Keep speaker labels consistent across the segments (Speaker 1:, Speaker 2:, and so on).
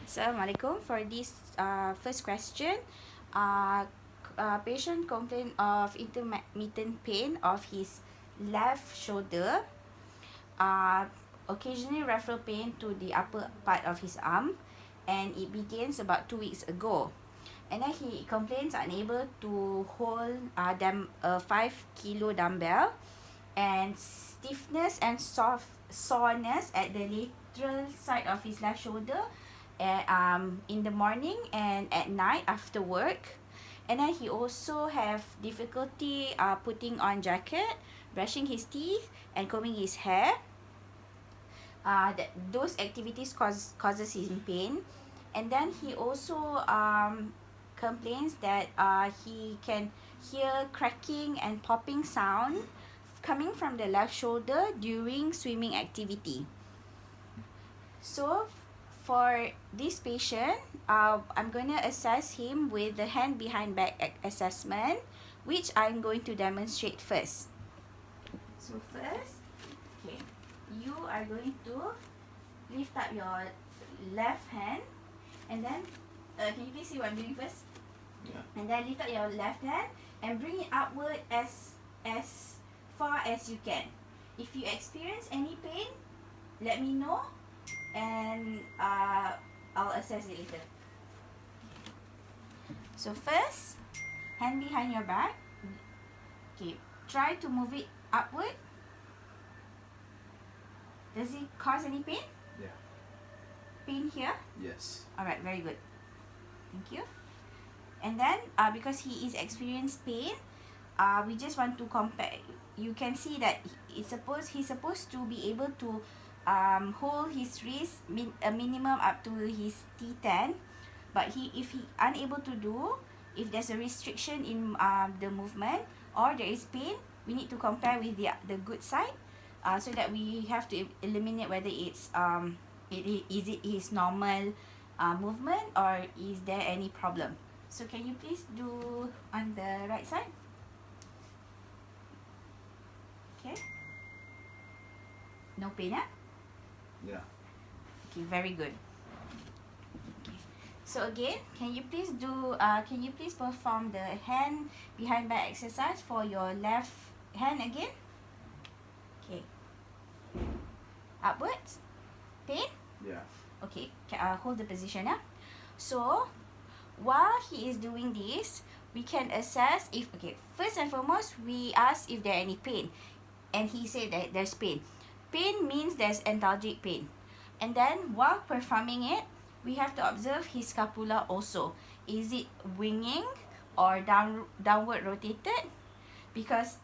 Speaker 1: Assalamualaikum. For this first question, patient complained of intermittent pain of his left shoulder, uh, occasionally referral pain to the upper part of his arm, and it begins about 2 weeks ago. And then he complains unable to hold a 5 kilo dumbbell, and stiffness and soreness at the lateral side of his left shoulder in the morning and at night after work. And then he also have difficulty putting on jacket, brushing his teeth, and combing his hair. Those activities causes him pain. And then he also complains that he can hear cracking and popping sound coming from the left shoulder during swimming activity. So for this patient, I'm going to assess him with the hand behind back assessment, which I'm going to demonstrate first. So first, okay, you are going to lift up your left hand, and then can you please see what I'm doing first?
Speaker 2: Yeah.
Speaker 1: And then lift up your left hand and bring it upward as far as you can. If you experience any pain, let me know, and I'll assess it later. So first, hand behind your back. Okay, try to move it upward. Does it cause any pain?
Speaker 2: Yeah.
Speaker 1: Pain here?
Speaker 2: Yes.
Speaker 1: Alright, very good. Thank you. And then, because he is experienced pain, we just want to compare. You can see that he's supposed to be able to hold his wrist a minimum up to his T10, but if he unable to do, if there's a restriction in the movement or there is pain, we need to compare with the good side, so that we have to eliminate whether it's is it his normal movement or is there any problem. So can you please do on the right side? Okay. No pain, ah?
Speaker 2: Yeah.
Speaker 1: Okay, very good. Okay. So again, can you please perform the hand behind back exercise for your left hand again? Okay. Upwards. Pain?
Speaker 2: Yeah.
Speaker 1: Okay, hold the position. So, while he is doing this, we can assess if, okay, first and foremost, we ask if there are any pain. And he said that there's pain. Pain means there's antalgic pain. And then, while performing it, we have to observe his scapula also. Is it winging or downward rotated? Because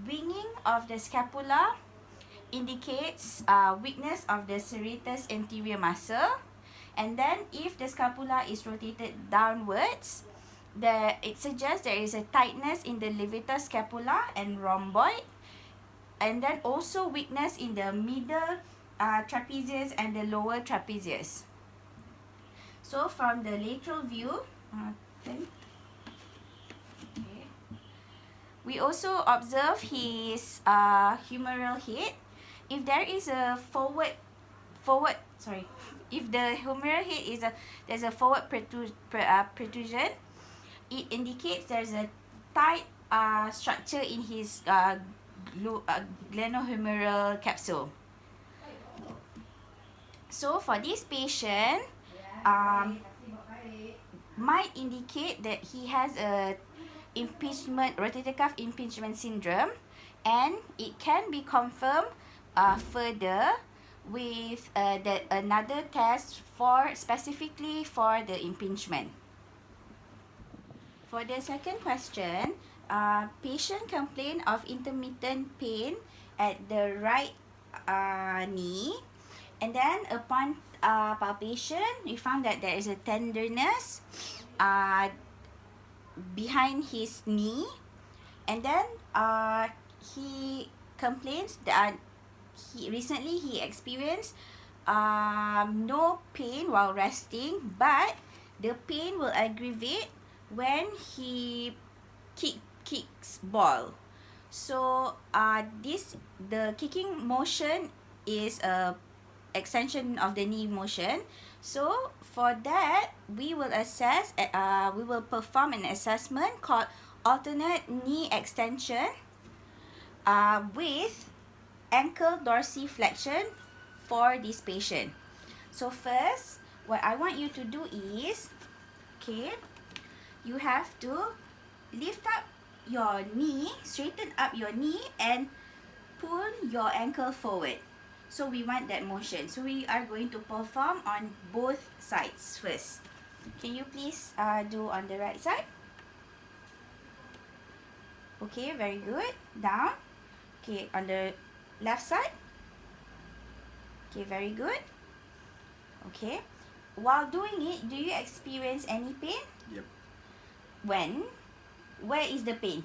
Speaker 1: winging of the scapula indicates weakness of the serratus anterior muscle. And then if the scapula is rotated downwards, it suggests there is a tightness in the levator scapula and rhomboid, and then also weakness in the middle trapezius and the lower trapezius. So from the lateral view, we also observe his humeral head. If there is a if the humeral head there's a forward protrusion, it indicates there's a tight structure in his glenohumeral capsule. So for this patient, might indicate that he has a rotator cuff impingement syndrome, and it can be confirmed further with another test specifically for the impingement. For the second question, patient complained of intermittent pain at the right knee, and then upon palpation, we found that there is a tenderness behind his knee, and then he complains that he experienced no pain while resting, but the pain will aggravate when he kicks ball. So the kicking motion is extension of the knee motion. So for that, we will perform an assessment called alternate knee extension with ankle dorsiflexion for this patient. So first, what I want you to do is, okay, you have to lift up your knee, straighten up your knee and pull your ankle forward. So we want that motion. So we are going to perform on both sides first. Can you please do on the right side? Okay, very good. Down. Okay, on the left side. Okay, very good. Okay. While doing it, do you experience any pain?
Speaker 2: Yep.
Speaker 1: When? Where is the pain?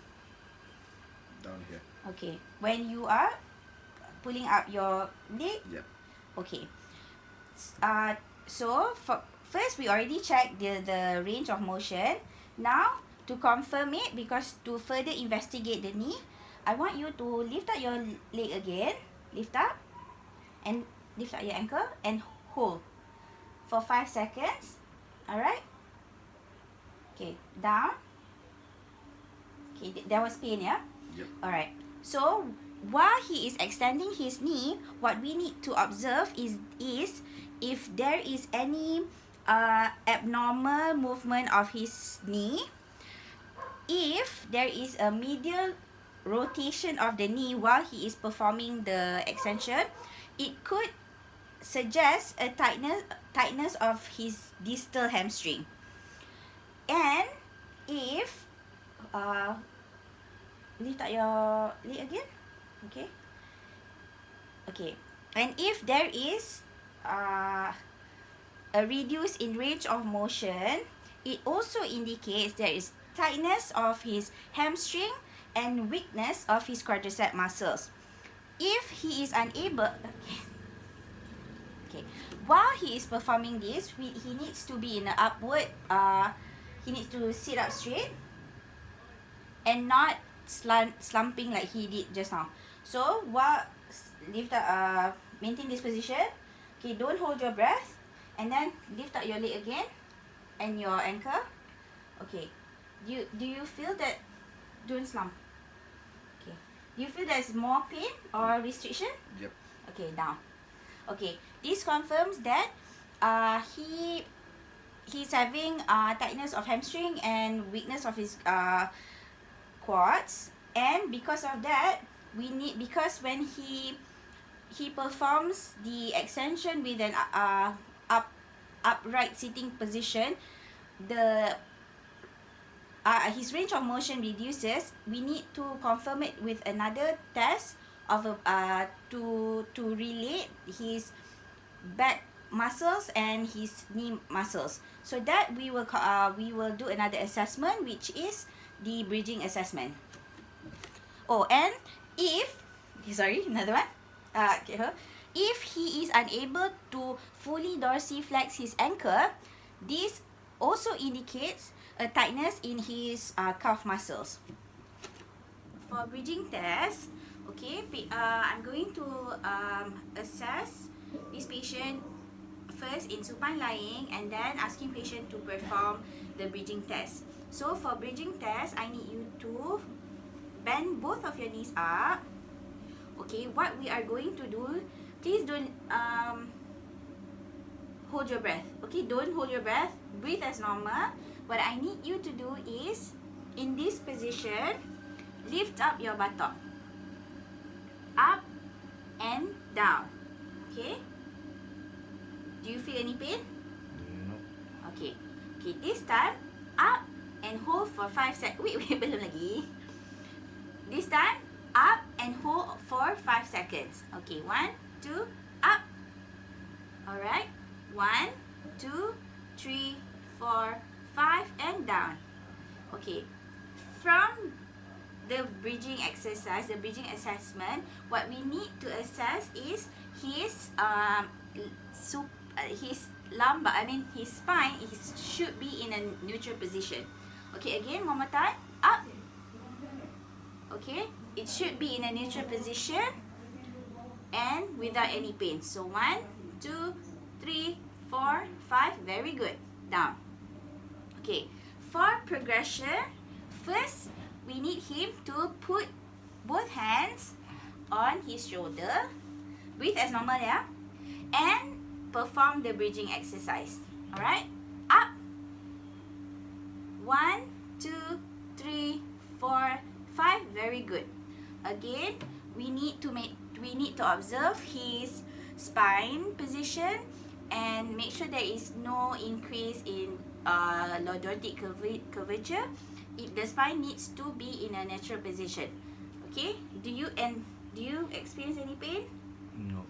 Speaker 2: Down here.
Speaker 1: Okay. When you are pulling up your leg?
Speaker 2: Yep.
Speaker 1: Okay. So first we already checked the range of motion. Now to confirm it, because to further investigate the knee, I want you to lift up your leg again. Lift up and lift up your ankle and hold for 5 seconds. Alright? Okay, down. Okay, there was pain, yeah?
Speaker 2: Yep.
Speaker 1: Alright. So while he is extending his knee, what we need to observe is if there is any abnormal movement of his knee. If there is a medial rotation of the knee while he is performing the extension, it could suggest a tightness of his distal hamstring. And if lift up your leg again. Okay. And if there is a reduce in range of motion, it also indicates there is tightness of his hamstring and weakness of his quadricep muscles. If he is unable, okay, while he is performing this, he needs to be in an upward, he needs to sit up straight and not slumping like he did just now. So while lift up, maintain this position. Okay, don't hold your breath, and then lift up your leg again and your ankle. Okay, do you feel that? Don't slump. Okay, do you feel there's more pain or restriction?
Speaker 2: Yep.
Speaker 1: Okay, down. Okay, this confirms that he's having tightness of hamstring and weakness of his quads, and because of that, because when he performs the extension with an upright sitting position, his range of motion reduces. We need to confirm it with another test of to relate his back muscles and his knee muscles. So that we will do another assessment, which is the bridging assessment. Oh, and another one. If he is unable to fully dorsiflex his ankle, this also indicates a tightness in his calf muscles. For bridging test, okay, I'm going to assess this patient first in supine lying and then asking patient to perform the bridging test. So for bridging test, I need you to bend both of your knees up. Okay, what we are going to do, please don't hold your breath. Okay, don't hold your breath. Breathe as normal. What I need you to do is, in this position, lift up your buttock. Up and down. Okay? Do you feel any pain?
Speaker 2: No.
Speaker 1: Okay. Okay, this time, up and hold for 5 seconds. Wait, belum lagi. This time, up and hold for 5 seconds. Okay, 1, 2, up. Alright. 1, 2, 3, 4, 5, and down. Okay. From the bridging exercise, the bridging assessment, what we need to assess is his lumbar, his spine should be in a neutral position. Okay, again, one more time. Up. Okay, it should be in a neutral position and without any pain. So 1, 2, 3, 4, 5. Very good. Down. Okay. For progression, first we need him to put both hands on his shoulder. Breathe as normal, yeah? And perform the bridging exercise. Alright? Up. 1, 2, 3, 4, 5. Very good. Again, we need to observe his spine position and make sure there is no increase in lordotic curvature. The spine needs to be in a natural position. Okay? Do you experience any pain?
Speaker 2: No.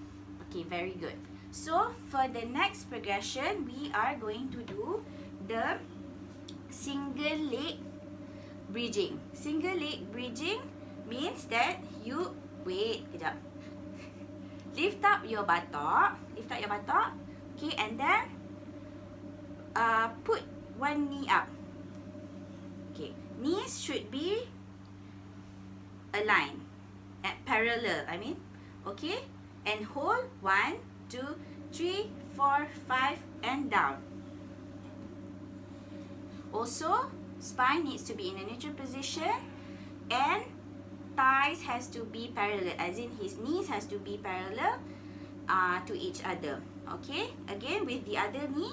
Speaker 1: Okay, very good. So for the next progression, we are going to do the single leg bridging. Single leg bridging means that you wait, kejap. Lift up your buttock. Okay, and then put one knee up. Okay, knees should be aligned at parallel. Okay, and hold 1, 2, 3, 4, 5, and down. Also, spine needs to be in a neutral position, and thighs has to be parallel, as in his knees has to be parallel to each other. Okay, again with the other knee,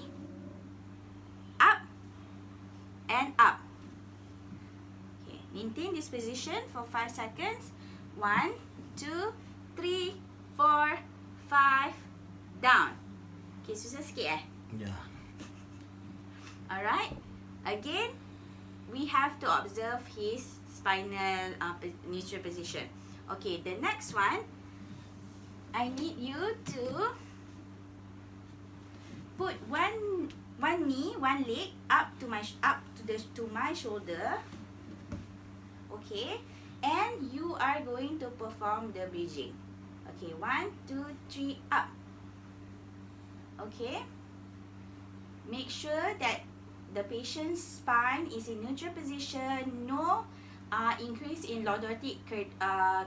Speaker 1: up and up. Okay, maintain this position for 5 seconds. 1, 2, 3, 4, 5, down. Okay, susah sikit
Speaker 2: Yeah.
Speaker 1: Alright. Again, we have to observe his spinal neutral position. Okay, the next one, I need you to put one knee, one leg up to my shoulder. Okay, and you are going to perform the bridging. Okay, 1, 2, 3, up. Okay, make sure that the patient's spine is in neutral position, no increase in lordotic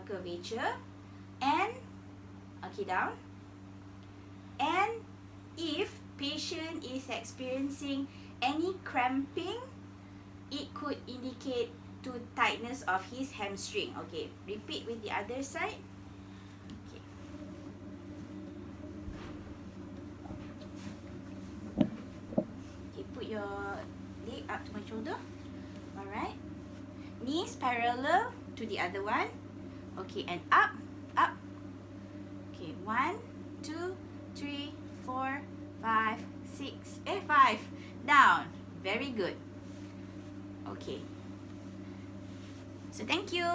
Speaker 1: curvature, and okay, down. And if patient is experiencing any cramping, it could indicate to tightness of his hamstring. Okay, repeat with the other side. Okay. Okay, put your leg up to my shoulder. Alright. Knees parallel to the other one. Okay, and up, up. Okay, 1, 2, 3, 4, 5, 6, 5. Down. Very good. Okay. So thank you.